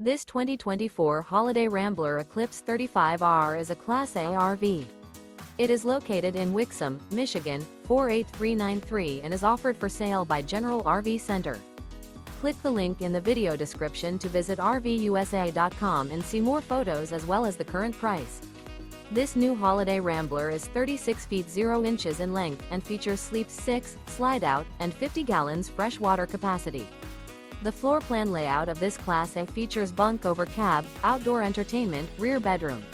This 2024 Holiday Rambler Eclipse 35R is a Class A RV. It is located in Wixom, Michigan, 48393 and is offered for sale by General RV Center. Click the link in the video description to visit RVUSA.com and see more photos as well as the current price. This new Holiday Rambler is 36 feet 0 inches in length and features Sleep 6, Slideout, and 50 gallons fresh water capacity. The floor plan layout of this Class A features bunk over cab, outdoor entertainment, rear bedroom.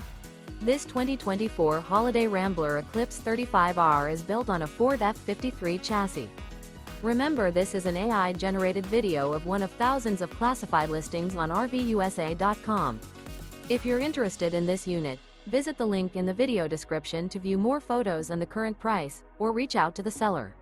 This 2024 Holiday Rambler Eclipse 35R is built on a Ford F-53 chassis. Remember, this is an AI-generated video of one of thousands of classified listings on RVUSA.com. If you're interested in this unit, visit the link in the video description to view more photos and the current price, or reach out to the seller.